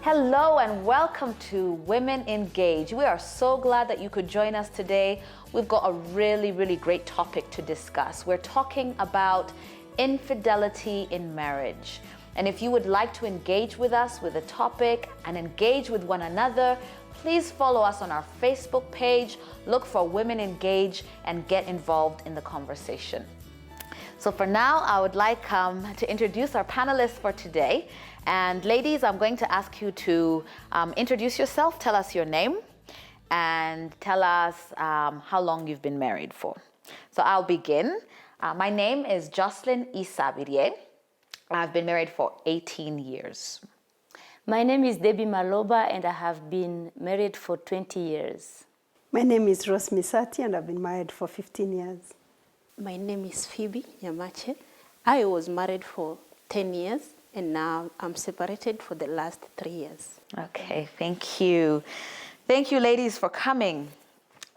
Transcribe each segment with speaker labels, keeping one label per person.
Speaker 1: Hello and welcome to Women Engage. We are so glad that you could join us today. We've got a really great topic to discuss. We're talking about infidelity in marriage. And if you would like to engage with us with the topic and engage with one another, please follow us on our Facebook page, look for Women Engage, and get involved in the conversation. So for now, I would like to introduce our panelists for today. And ladies, I'm going to ask you to introduce yourself, tell us your name, and tell us how long you've been married for. So I'll begin. My name is Jocelyn Isabirie. I've been married for 18 years.
Speaker 2: My name is Debbie Maloba, and I have been married for 20 years.
Speaker 3: My name is Rose Misati, and I've been married for 15 years.
Speaker 4: My name is Phoebe Yamache. I was married for 10 years, and now I'm separated for the last 3 years.
Speaker 1: Okay, thank you. Thank you, ladies, for coming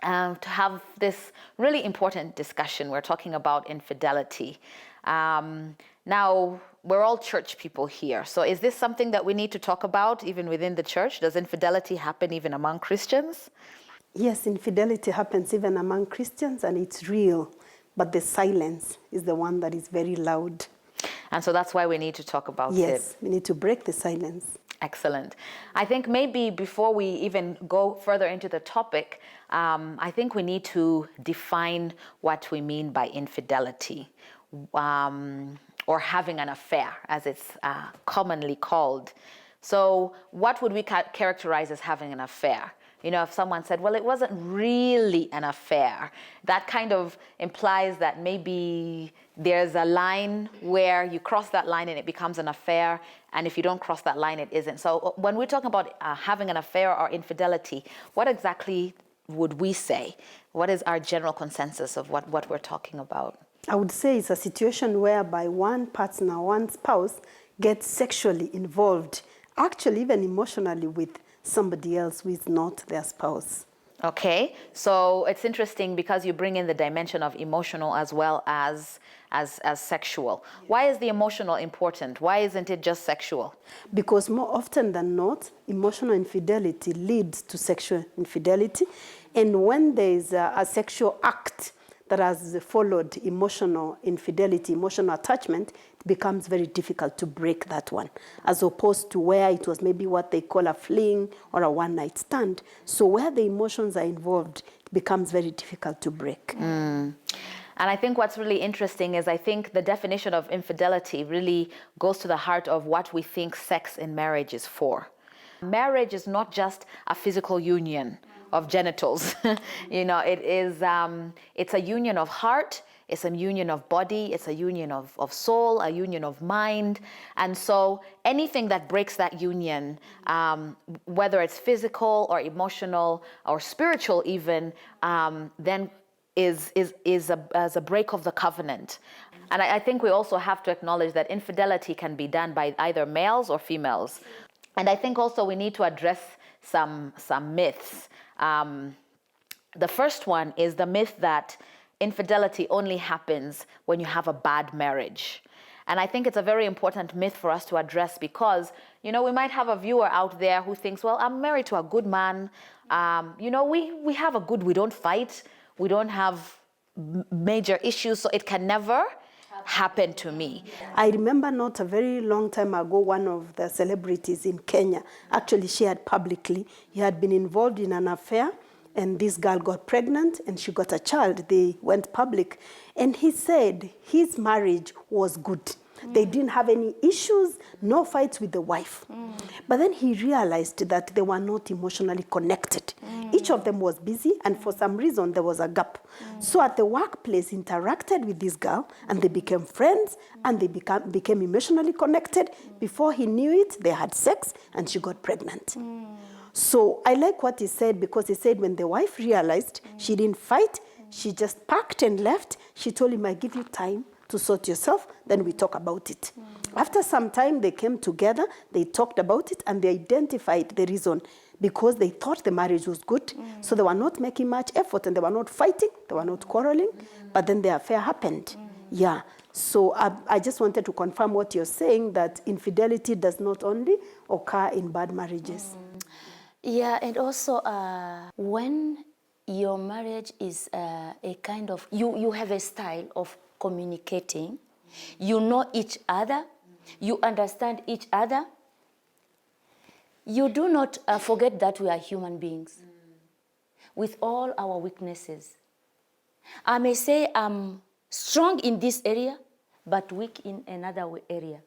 Speaker 1: to have this really important discussion. We're talking about infidelity. Now, we're all church people here. So is this something that we need to talk about even within the church? Does infidelity happen even among Christians?
Speaker 3: Yes, infidelity happens even among Christians, and it's real. But the silence is the one that is very loud.
Speaker 1: And so that's why we need to talk about it.
Speaker 3: Yes, we need to break the silence.
Speaker 1: Excellent. I think maybe before we even go further into the topic, I think we need to define what we mean by infidelity, or having an affair, as it's commonly called. So what would we characterize as having an affair? You know, if someone said, well, it wasn't really an affair, that kind of implies that maybe there's a line where you cross that line and it becomes an affair, and if you don't cross that line, it isn't. So when we're talking about having an affair or infidelity, what exactly would we say? What is our general consensus of what we're talking about?
Speaker 3: I would say it's a situation whereby one partner, one spouse, gets sexually involved, actually even emotionally, with somebody else who is not their spouse.
Speaker 1: Okay, so it's interesting because you bring in the dimension of emotional as well as sexual. Why is the emotional important? Why isn't it just sexual?
Speaker 3: Because more often than not, emotional infidelity leads to sexual infidelity. And when there is a sexual act that has followed emotional infidelity, emotional attachment, it becomes very difficult to break that one, as opposed to where it was maybe what they call a fling or a one-night stand. So where the emotions are involved, it becomes very difficult to break.
Speaker 1: And I think what's really interesting is I think the definition of infidelity really goes to the heart of what we think sex in marriage is for. Marriage is not just a physical union of genitals. You know, it's a union of heart, it's a union of body, it's a union of soul, a union of mind. And so anything that breaks that union, whether it's physical or emotional or spiritual even, then is a break of the covenant. And I think we also have to acknowledge that infidelity can be done by either males or females. And I think also we need to address some myths. The first one is the myth that infidelity only happens when you have a bad marriage. And I think it's a very important myth for us to address because, you know, we might have a viewer out there who thinks, well, I'm married to a good man. You know, we have we don't fight. We don't have major issues, so it can never happen to me.
Speaker 3: I remember not a very long time ago, one of the celebrities in Kenya actually shared publicly he had been involved in an affair, and this girl got pregnant and she got a child. They went public, and he said his marriage was good. They didn't have any issues, no fights with the wife. But then he realized that they were not emotionally connected. Each of them was busy, and for some reason there was a gap. So at the workplace, interacted with this girl, and they became friends, and they became emotionally connected. Before he knew it, they had sex, and she got pregnant. So I like what he said, because he said when the wife realized she didn't fight, she just packed and left. She told him, I give you time to sort yourself, then we talk about it. After some time, they came together, they talked about it, and they identified the reason, because they thought the marriage was good. So they were not making much effort, and they were not fighting, they were not quarreling, but then the affair happened. Yeah. So I just wanted to confirm what you're saying, that infidelity does not only occur in bad marriages.
Speaker 2: Yeah, and also when your marriage is a kind of, you have a style of communicating, you know each other, you understand each other, you do not forget that we are human beings with all our weaknesses. I may say I'm strong in this area, but weak in another area.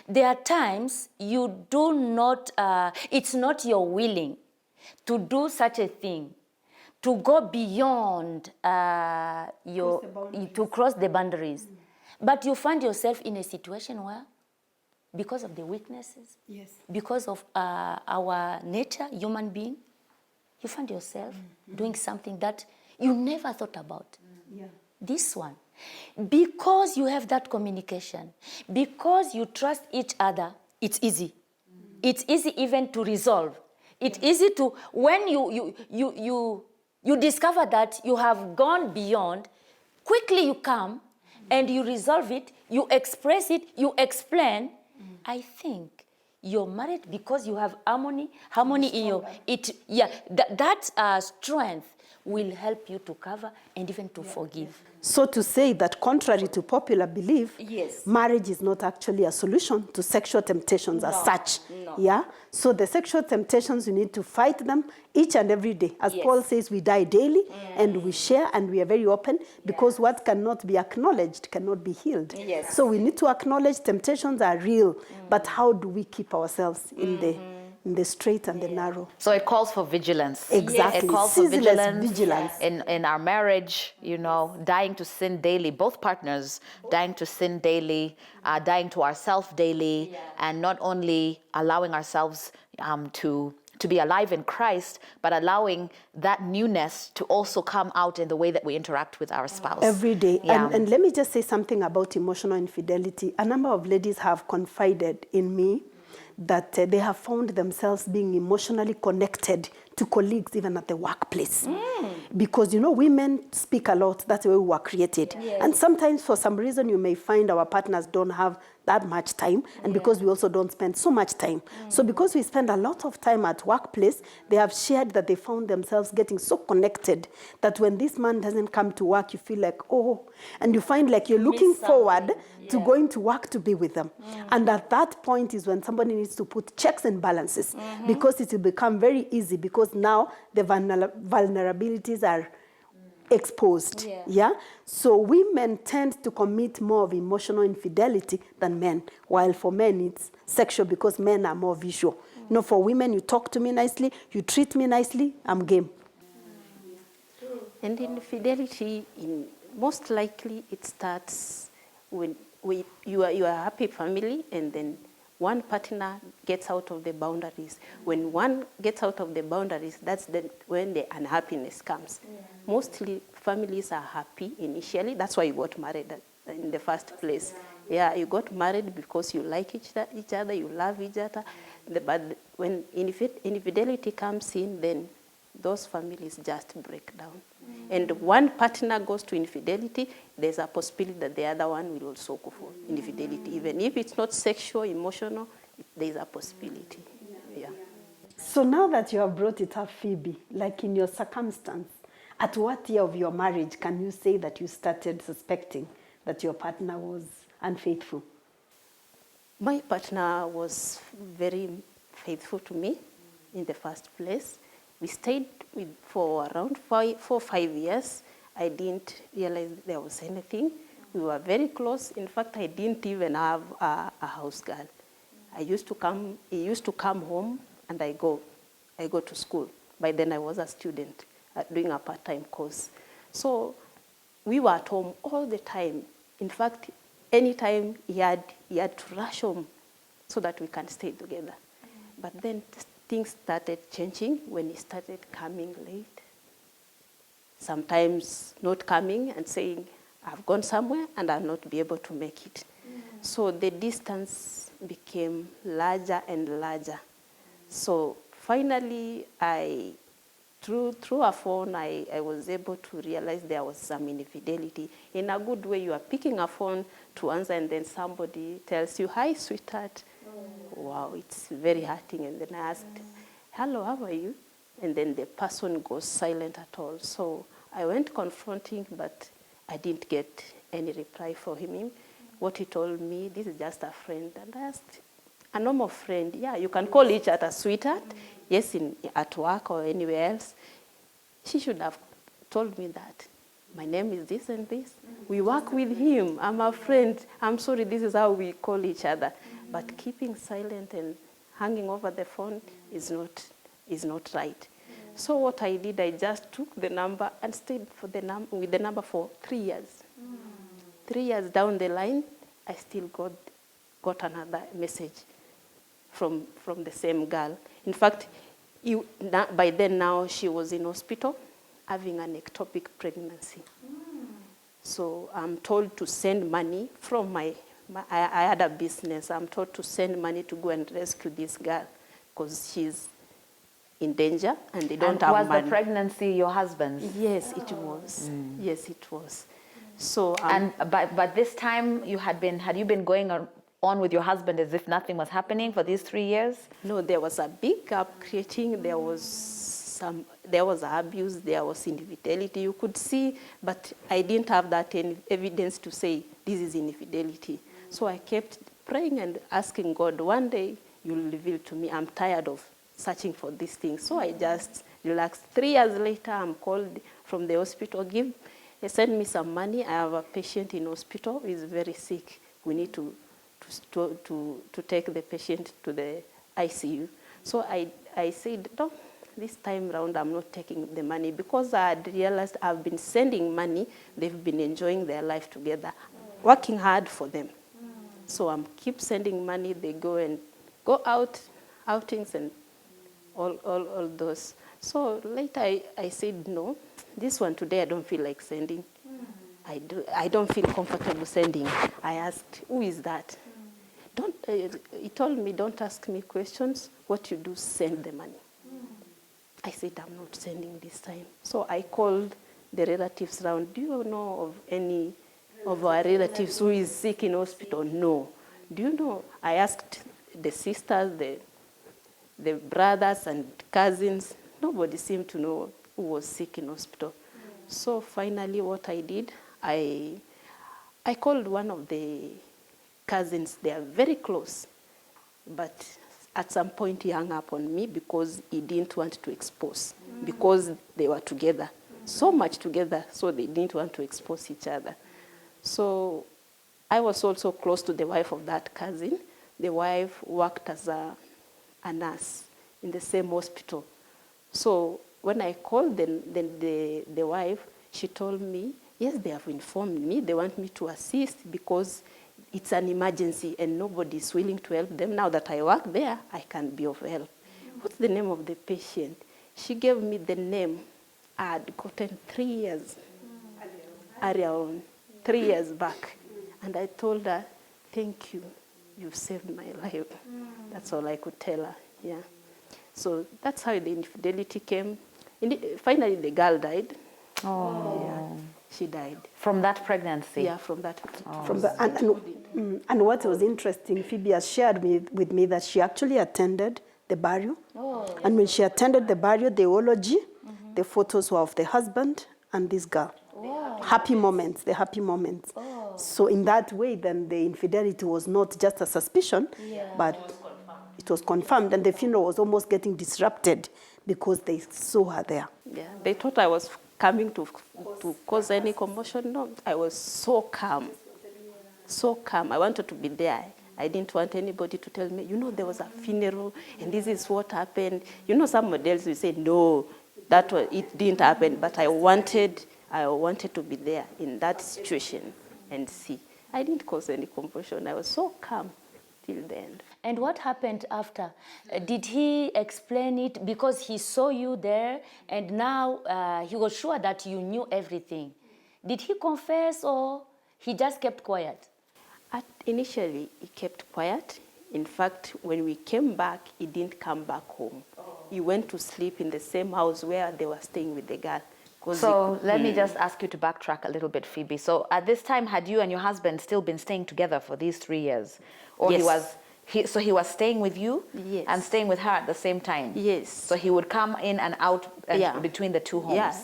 Speaker 2: There are times you do not, it's not your willing to do such a thing, to go beyond to cross the boundaries. But you find yourself in a situation where, because of the weaknesses, because of our nature, human being, you find yourself doing something that you never thought about. This one. Because you have that communication, because you trust each other, it's easy. It's easy even to resolve. It's easy to, when you discover that you have gone beyond, quickly you come and you resolve it, you express it, you explain. I think you're married because you have harmony in your, that strength will help you to cover and even to forgive.
Speaker 3: So to say that, contrary to popular belief, marriage is not actually a solution to sexual temptations as such. Yeah. So the sexual temptations, you need to fight them each and every day. As Paul says, we die daily, and we share, and we are very open, because what cannot be acknowledged cannot be healed. So we need to acknowledge temptations are real, but how do we keep ourselves in the straight and the narrow?
Speaker 1: So it calls for vigilance.
Speaker 3: Exactly.
Speaker 1: It calls for
Speaker 3: Ceaseless
Speaker 1: vigilance in our marriage, you know, dying to sin daily, both partners dying to sin daily, dying to ourselves daily, and not only allowing ourselves to be alive in Christ, but allowing that newness to also come out in the way that we interact with our spouse.
Speaker 3: Every day.
Speaker 1: Yeah.
Speaker 3: And let me just say something about emotional infidelity. A number of ladies have confided in me that they have found themselves being emotionally connected to colleagues even at the workplace. Because, you know, women speak a lot. That's the way we were created. And sometimes for some reason you may find our partners don't have that much time, and because we also don't spend so much time. So because we spend a lot of time at workplace, they have shared that they found themselves getting so connected that when this man doesn't come to work, you feel like, oh, and you find like you're looking forward to going to work to be with them. And at that point is when somebody needs to put checks and balances, because it will become very easy, because now the vulnerabilities are exposed. So women tend to commit more of emotional infidelity than men, while for men it's sexual, because men are more visual. You know, for women, you talk to me nicely, you treat me nicely, I'm game.
Speaker 4: And infidelity, most likely it starts when you are a happy family, and then one partner gets out of the boundaries. When one gets out of the boundaries, that's when the unhappiness comes. Mostly families are happy initially. That's why you got married in the first place. You got married because you like each other, you love each other. But when infidelity comes in, then those families just break down. And one partner goes to infidelity, there's a possibility that the other one will also go for infidelity. Even if it's not sexual, emotional, there's a possibility.
Speaker 3: So now that you have brought it up, Phoebe, like in your circumstance, at what year of your marriage can you say that you started suspecting that your partner was unfaithful?
Speaker 4: My partner was very faithful to me in the first place. We stayed for around 4 or 5 years. I didn't realize there was anything. We were very close. In fact, I didn't even have a house girl. He used to come home, and I go to school. By then I was a student doing a part-time course. So we were at home all the time. In fact, anytime he had to rush home so that we can stay together. But then things started changing when he started coming late. Sometimes not coming and saying, I've gone somewhere and I'll not be able to make it. So the distance became larger and larger. So finally, I through a phone, I was able to realize there was some infidelity. In a good way, you are picking a phone to answer, and then somebody tells you, "Hi, sweetheart." Wow, it's very hurting. And then I asked, "Hello, how are you?" And then the person goes silent at all. So I went confronting, but I didn't get any reply from him. What he told me, "This is just a friend." And I asked, "A normal friend, yeah, you can call each other sweetheart, yes, at work or anywhere else." She should have told me that. "My name is this and this. We work with him. I'm a friend. I'm sorry, this is how we call each other." But keeping silent and hanging over the phone is not right. So what I did, I just took the number and stayed with the number for 3 years. 3 years down the line, I still got another message from the same girl. In fact, by then now she was in hospital having an ectopic pregnancy. So I'm told to send money from I had a business. I'm told to send money to go and rescue this girl because she's in danger and they don't have money.
Speaker 1: Was the pregnancy your husband's?
Speaker 4: Yes, it was. Yes, it was. So
Speaker 1: but this time had you been going on with your husband as if nothing was happening for these 3 years?
Speaker 4: No, there was a big gap creating. There was abuse, there was infidelity. You could see, but I didn't have that evidence to say this is infidelity. So I kept praying and asking God, one day you'll reveal to me. I'm tired of searching for these things. So I just relaxed. 3 years later, I'm called from the hospital. They send me some money. I have a patient in hospital who is very sick. We need to take the patient to the ICU. So I said, "No, this time round I'm not taking the money," because I had realized I've been sending money. They've been enjoying their life together, working hard for them. So I'm keep sending money. They go outings and all those. So later I said, "No, this one today I don't feel like sending. I don't feel comfortable sending." I asked, "Who is that?" He told me, "Don't ask me questions. What you do, send the money." I said, "I'm not sending this time." So I called the relatives around. "Do you know of any of our relatives who is sick in hospital?" "No." "Do you know?" I asked the sisters, the brothers and cousins. Nobody seemed to know who was sick in hospital. So finally what I did, I called one of the cousins. They are very close. But at some point he hung up on me because he didn't want to expose, because they were together, so much together, so they didn't want to expose each other. So I was also close to the wife of that cousin. The wife worked as a nurse in the same hospital. So when I called the wife, she told me, "Yes, they have informed me. They want me to assist because it's an emergency and nobody is willing to help them. Now that I work there, I can be of help." "What's the name of the patient?" She gave me the name. I had gotten 3 years earlier on, 3 years back. And I told her, "Thank you. You've saved my life." That's all I could tell her. Yeah. So that's how the infidelity came. Finally, the girl died.
Speaker 1: Oh.
Speaker 4: Yeah, she died.
Speaker 1: From that pregnancy?
Speaker 4: Yeah, from that.
Speaker 3: And what was interesting, Phoebe has shared with me that she actually attended the burial. And when she attended the burial, the eulogy, the photos were of the husband and this girl. Happy moments, the happy moments. So in that way, then the infidelity was not just a suspicion, but it was confirmed. And the funeral was almost getting disrupted because they saw her there.
Speaker 4: Yeah, they thought I was coming to cause any commotion. No, I was so calm. So calm. I wanted to be there. I didn't want anybody to tell me, there was a funeral and this is what happened. Somebody else will say, "No, it didn't happen." But I wanted to be there in that situation and see. I didn't cause any commotion. I was so calm till the end.
Speaker 2: And what happened after? Did he explain it? Because he saw you there and now he was sure that you knew everything. Did he confess or he just kept quiet?
Speaker 4: Initially, he kept quiet. In fact, when we came back, he didn't come back home. he went to sleep in the same house where they were staying with the girl.
Speaker 1: So let me just ask you to backtrack a little bit, Phoebe. So at this time, had you and your husband still been staying together for these 3 years? Or
Speaker 4: Yes.
Speaker 1: he was staying with you
Speaker 4: Yes.
Speaker 1: and staying with her at the same time?
Speaker 4: Yes.
Speaker 1: So he would come in and out between the two homes?
Speaker 4: Yeah.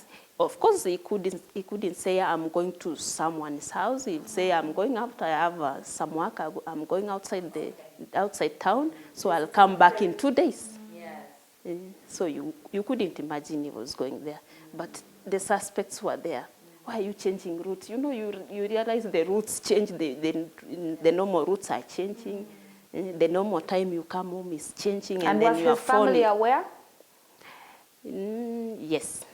Speaker 4: Of course, he couldn't say, I'm going to someone's house. He'd say, I'm going out, I have some work, I'm going outside town, so I'll come back in 2 days. Yes. So you couldn't imagine he was going there. But the suspects were there. Why are you changing routes? You know, you realize the routes change, the normal routes are changing. The normal time you come home is changing.
Speaker 1: And
Speaker 4: then
Speaker 1: was
Speaker 4: your
Speaker 1: his family aware?
Speaker 4: Yes.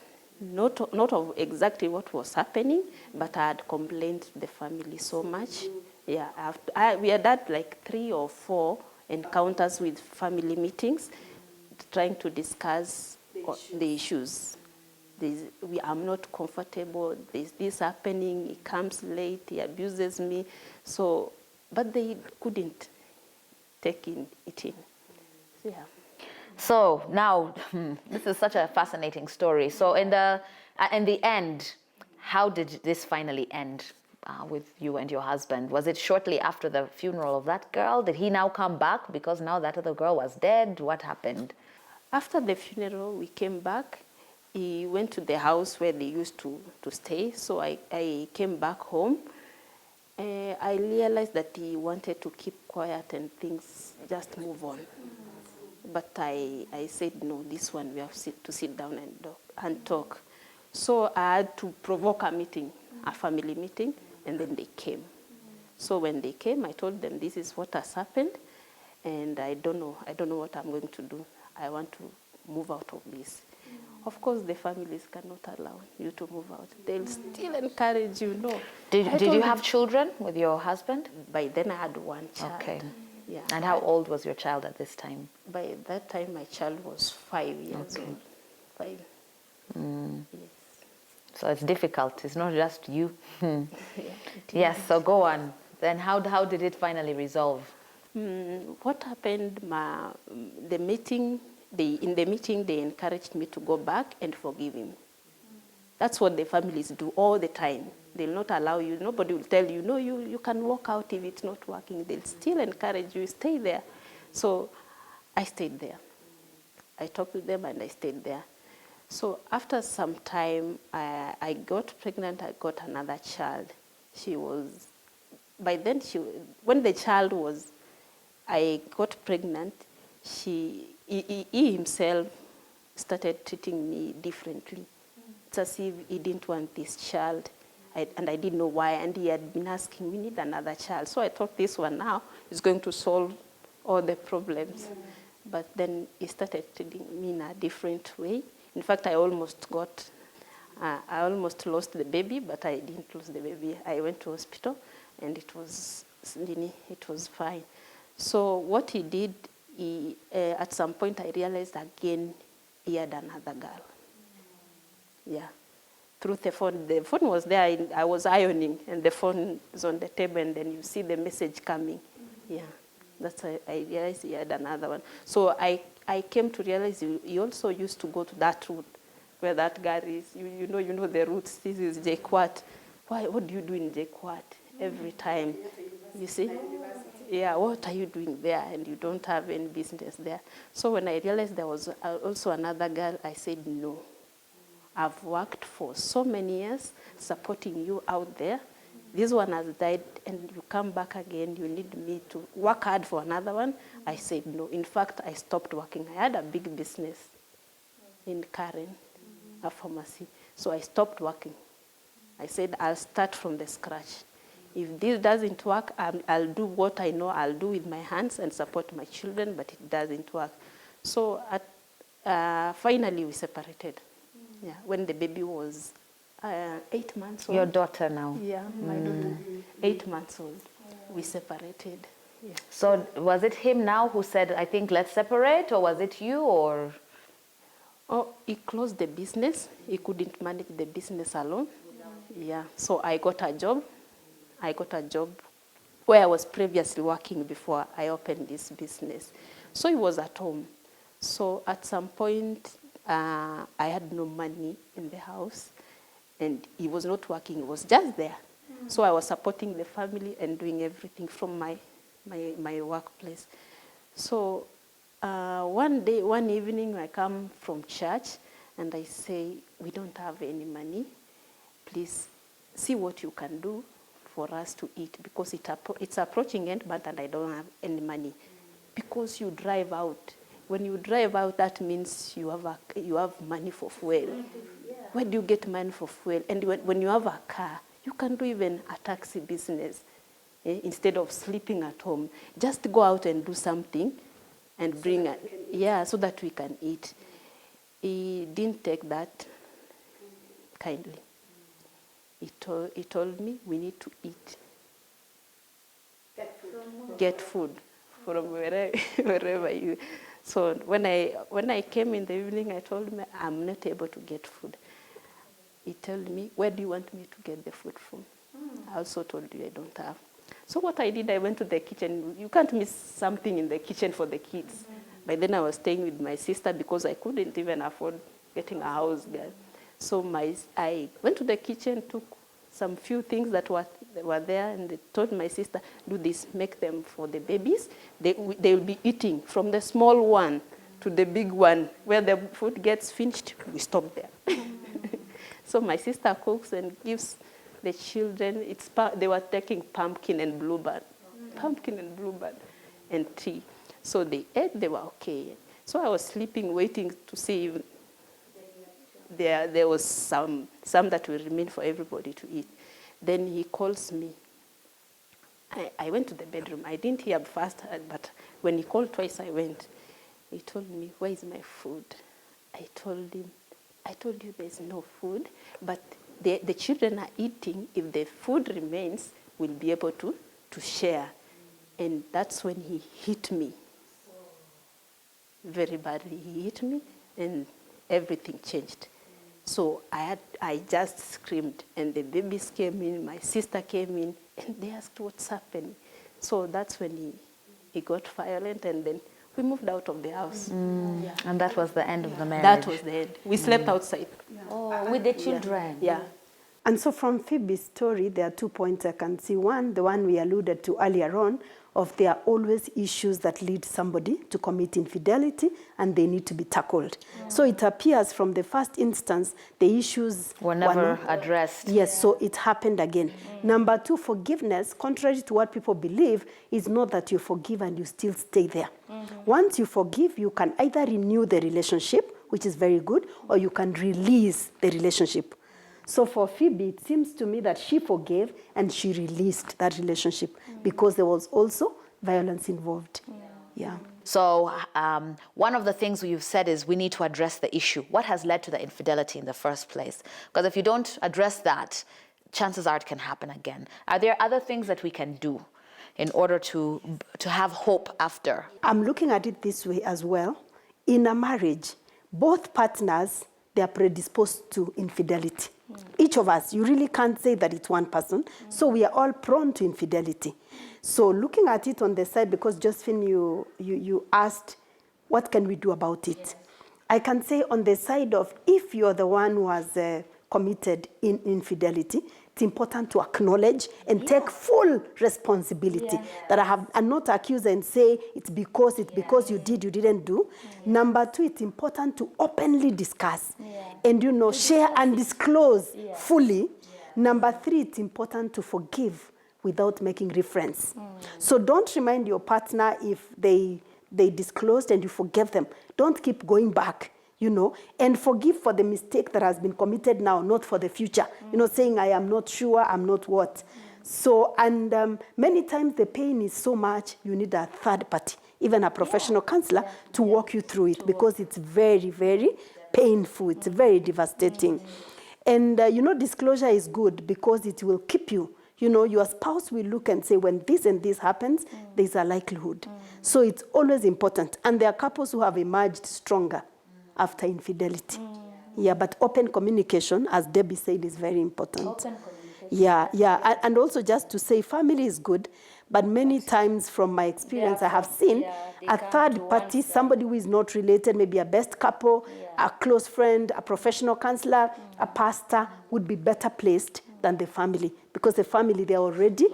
Speaker 4: Not of exactly what was happening, but I had complained to the family so much. Yeah, we had had like 3 or 4 encounters with family meetings, trying to discuss the issues. I'm not comfortable, there's this happening, he comes late, he abuses me. So, but they couldn't take it in. Yeah.
Speaker 1: So now, this is such a fascinating story. So in the end, how did this finally end with you and your husband? Was it shortly after the funeral of that girl? Did he now come back because now that other girl was dead? What happened?
Speaker 4: After the funeral, we came back. He went to the house where they used to stay. So I came back home. I realized that he wanted to keep quiet and things just move on. But I said, no, this one we have to sit down and talk. So I had to provoke a meeting, a family meeting, and then they came. So when they came, I told them this is what has happened, and I don't know what I'm going to do. I want to move out of this. Of course, the families cannot allow you to move out. They'll still encourage you, no.
Speaker 1: Did you have children with your husband?
Speaker 4: By then I had 1 child.
Speaker 1: Okay.
Speaker 4: Yeah.
Speaker 1: And how old was your child at this time?
Speaker 4: By that time, my child was 5 years old. 5. Yes.
Speaker 1: So it's difficult. It's not just you.
Speaker 4: Yeah,
Speaker 1: yes. So go on. Then how did it finally resolve?
Speaker 4: What happened? In the meeting, they encouraged me to go back and forgive him. That's what the families do all the time. They'll not allow you. Nobody will tell you, no, you can walk out if it's not working. They'll still encourage you, stay there. So I stayed there. I talked with them and I stayed there. So after some time, I got pregnant. I got another child. When the child was, I got pregnant, he himself started treating me differently. It's as if he didn't want this child. And I didn't know why, and he had been asking, we need another child. So I thought this one now is going to solve all the problems. Yeah. But then he started treating me in a different way. In fact, I almost lost the baby, but I didn't lose the baby. I went to hospital, and it was fine. So what he did, at some point I realized again he had another girl. Yeah. Through the phone was there, I was ironing, and the phone is on the table, and then you see the message coming. Yeah, that's how I realized he had another one. So I came to realize he also used to go to that route where that guy is. You know the routes. This is JKUAT. What do you do in JKUAT every time? You see? Yeah, what are you doing there? And you don't have any business there. So when I realized there was also another girl, I said no. I've worked for so many years supporting you out there. This one has died, and you come back again. You need me to work hard for another one. I said no. In fact, I stopped working. I had a big business in Karen, a pharmacy. So I stopped working. I said, I'll start from the scratch. If this doesn't work, I'll do what I know I'll do with my hands and support my children, but it doesn't work. So finally we separated. Yeah, when the baby was 8 months old.
Speaker 1: Your daughter now.
Speaker 4: Yeah, my daughter, 8 months old. We separated. Yeah.
Speaker 1: So was it him now who said, I think let's separate, or was it you, or?
Speaker 4: Oh, he closed the business. He couldn't manage the business alone. Yeah, so I got a job. Where I was previously working before I opened this business. So he was at home. So at some point, I had no money in the house, and he was not working, he was just there. So I was supporting the family and doing everything from my workplace. So one evening I come from church and I say, we don't have any money. Please see what you can do for us to eat, because it's approaching end month and I don't have any money. Because you drive out. When you drive out, that means you have money for fuel. Where do you get money for fuel? And when you have a car, you can do even a taxi business. Instead of sleeping at home, just go out and do something and bring it, so that we can eat. He didn't take that kindly. He told me we need to eat. Get food from wherever you. So when I came in the evening, I told him I'm not able to get food. He told me, where do you want me to get the food from? I also told you I don't have. So what I did, I went to the kitchen. You can't miss something in the kitchen for the kids. By then I was staying with my sister because I couldn't even afford getting a house girl. So I went to the kitchen, took some few things that were there, and I told my sister, do this, make them for the babies. They will be eating from the small one to the big one. Where the food gets finished, we stop there. So my sister cooks and gives the children, they were taking pumpkin and bluebird and tea. So they ate, they were okay. So I was sleeping, waiting to see if there was some that will remain for everybody to eat. Then he calls me. I went to the bedroom. I didn't hear first, but when he called twice, I went. He told me, where is my food? I told him, I told you there's no food, but the children are eating. If the food remains, we'll be able to share. And that's when he hit me very badly. He hit me, and everything changed. So I just screamed, and the babies came in, my sister came in, and they asked what's happening. So that's when he got violent, and then we moved out of the house.
Speaker 1: Yeah. And that was the end of the marriage.
Speaker 4: That was the end. We slept outside.
Speaker 2: Oh, with the children.
Speaker 4: Yeah.
Speaker 3: And so from Phoebe's story, there are 2 points I can see. One, the one we alluded to earlier on, of there are always issues that lead somebody to commit infidelity, and they need to be tackled. So it appears from the first instance, the issues
Speaker 1: were never addressed.
Speaker 3: Yes, so it happened again. Number 2, forgiveness, contrary to what people believe, is not that you forgive and you still stay there. Once you forgive, you can either renew the relationship, which is very good, or you can release the relationship. So for Phoebe, it seems to me that she forgave and she released that relationship because there was also violence involved. Yeah.
Speaker 1: So one of the things you've said is we need to address the issue. What has led to the infidelity in the first place? Because if you don't address that, chances are it can happen again. Are there other things that we can do in order to have hope after?
Speaker 3: I'm looking at it this way as well. In a marriage, both partners, they are predisposed to infidelity. Each of us, you really can't say that it's one person. So we are all prone to infidelity. So looking at it on the side, because Josephine, you asked, what can we do about it? Yes. I can say on the side of, if you're the one who has committed infidelity, it's important to acknowledge and take full responsibility. That I'm not accused and say it's because you didn't do. Number 2, it's important to openly discuss and share and disclose fully. Number 3, it's important to forgive without making reference. So don't remind your partner if they disclosed and you forgive them. Don't keep going back. And forgive for the mistake that has been committed now, not for the future. Saying, I am not sure, I'm not what. So, and many times the pain is so much, you need a third party, even a professional counselor, to walk you through it, because it's very, very painful. It's very devastating. And, disclosure is good because it will keep you. Your spouse will look and say, when this and this happens, there's a likelihood. So it's always important. And there are couples who have emerged stronger after infidelity. Yeah, but open communication, as Debbie said, is very important.
Speaker 2: Open communication.
Speaker 3: Yeah. And also just to say family is good, But many times from my experience, I have seen
Speaker 2: they
Speaker 3: a
Speaker 2: come to
Speaker 3: third
Speaker 2: one
Speaker 3: party,
Speaker 2: side.
Speaker 3: somebody who is not related, maybe a best couple, a close friend, a professional counselor, a pastor, would be better placed than the family, because the family, they're already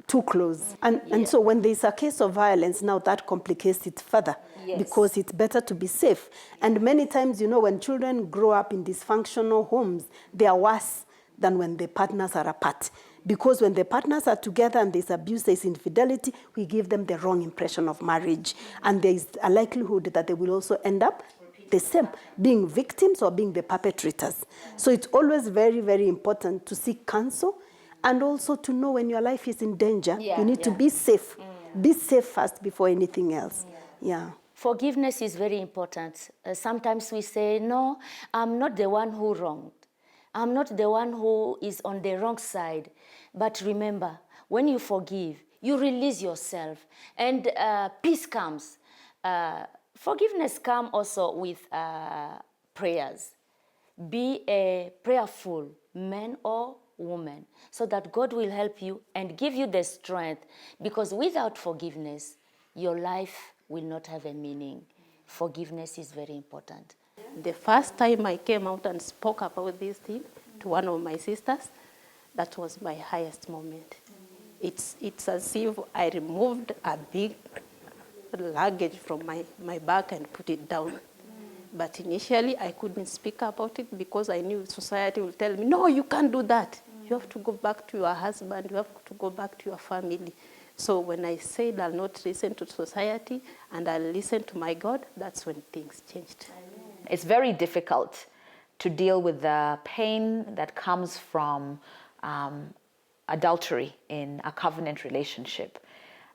Speaker 3: too close. And so when there's a case of violence, now that complicates it further, because it's better to be safe. And many times, you know, when children grow up in dysfunctional homes, they are worse than when the partners are apart. Because when the partners are together and there's abuse, there's infidelity, we give them the wrong impression of marriage. And there is a likelihood that they will also end up the same, being victims or being the perpetrators. So it's always very, very important to seek counsel, and also to know when your life is in danger, you need to be safe. Be safe first before anything else.
Speaker 2: Forgiveness is very important. Sometimes we say, no, I'm not the one who wronged. I'm not the one who is on the wrong side. But remember, when you forgive, you release yourself, and peace comes. Forgiveness comes also with prayers. Be a prayerful man or woman, so that God will help you and give you the strength, because without forgiveness, your life will not have a meaning. Forgiveness is very important.
Speaker 4: The first time I came out and spoke about this thing to one of my sisters, that was my highest moment. It's as if I removed a big luggage from my back and put it down. But initially, I couldn't speak about it because I knew society will tell me, no, you can't do that. You have to go back to your husband. You have to go back to your family. So when I said I'll not listen to society and I'll listen to my God, that's when things changed.
Speaker 1: It's very difficult to deal with the pain that comes from adultery in a covenant relationship.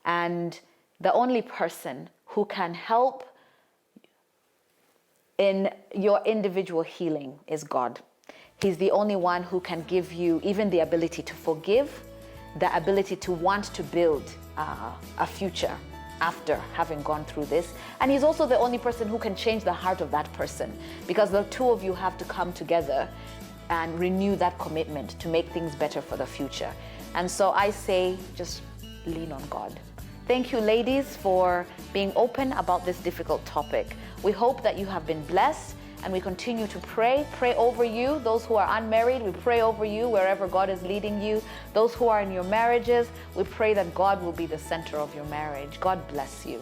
Speaker 1: And the only person who can help in your individual healing is God. He's the only one who can give you even the ability to forgive, the ability to want to build a future after having gone through this. And he's also the only person who can change the heart of that person, because the two of you have to come together and renew that commitment to make things better for the future. And so I say, just lean on God. Thank you, ladies, for being open about this difficult topic. We hope that you have been blessed, and we continue to pray over you. Those who are unmarried, we pray over you wherever God is leading you. Those who are in your marriages, we pray that God will be the center of your marriage. God bless you.